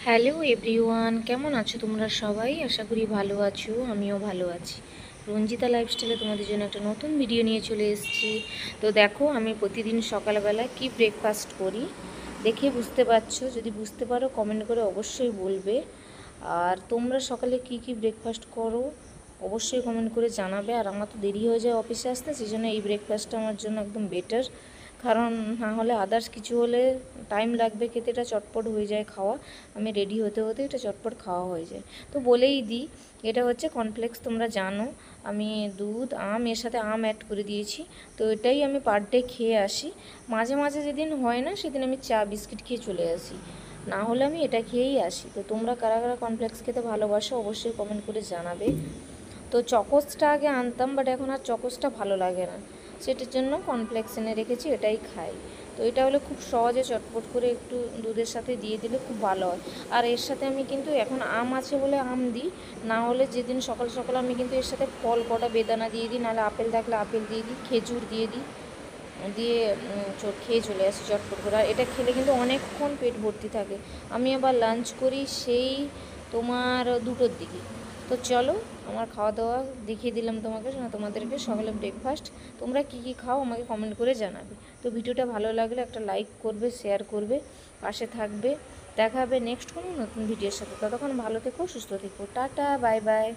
Hello everyone, কেমন আছো তোমরা সবাই? আশা করি ভালো আছো, আমিও ভালো আছি। রঞ্জিতা লাইফস্টাইলে তোমাদের জন্য একটা নতুন ভিডিও নিয়ে চলে এসেছি। তো দেখো, আমি প্রতিদিন সকালবেলা কি ব্রেকফাস্ট করি দেখে বুঝতে পারছো। যদি বুঝতে পারো কমেন্ট করে অবশ্যই বলবে। আর তোমরা সকালে কি কি ব্রেকফাস্ট করো অবশ্যই কমেন্ট করে জানাবে। আর আমার তো দেরি হয়ে যায় অফিসে আসতে, সেই জন্য এই ব্রেকফাস্টটা আমার জন্য একদম বেটার। কারণ না হলে আদার্স কিছু হলে টাইম লাগবে খেতে, এটা চটপট হয়ে যায় খাওয়া। আমি রেডি হতে হতে এটা চটপট খাওয়া হয়ে যায়। তো বলেই দিই, এটা হচ্ছে কর্নফ্লেক্স, তোমরা জানো। আমি দুধ আম এর সাথে আম অ্যাড করে দিয়েছি। তো এটাই আমি পার ডে খেয়ে আসি। মাঝে মাঝে যেদিন হয় না সেদিন আমি চা বিস্কিট খেয়ে চলে আসি, না হলে আমি এটা খেয়েই আসি। তো তোমরা কারা কারা কর্নফ্লেক্স খেতে ভালোবাসো অবশ্যই কমেন্ট করে জানাবে। তো চকোসটা আগে আনতাম, বাট এখন আর চকোসটা ভালো লাগে না, সেটার জন্য কর্নফ্লেক্স এনে রেখেছি, এটাই খাই। তো এটা হলে খুব সহজে চটপট করে একটু দুধের সাথে দিয়ে দিলে খুব ভালো হয়। আর এর সাথে আমি কিন্তু এখন আম আছে বলে আম দিই, না হলে যেদিন সকাল সকাল আমি কিন্তু এর সাথে ফল কটা বেদানা দিয়ে দিই, নাহলে আপেল থাকলে আপেল দিয়ে দিই, খেজুর দিয়ে দিই, দিয়ে খেয়ে চলে আসি চটপট করে। আর এটা খেলে কিন্তু অনেকক্ষণ পেট ভর্তি থাকে। আমি আবার লাঞ্চ করি সেই তোমার 2টোর দিকে। তো চলো, আমার খাওয়া দাওয়া দেখিয়ে দিলাম তোমাদেরকে সকালে ব্রেকফাস্ট। তোমরা কি কি খাও আমাকে কমেন্ট করে জানাবে। তো ভিডিওটা ভালো লাগলে একটা লাইক করবে, শেয়ার করবে, পাশে থাকবে। দেখা হবে নেক্সট কোনো নতুন ভিডিওর সাথে। ততক্ষণ ভালো থেকো, সুস্থ থেকো, টাটা, বাই বাই।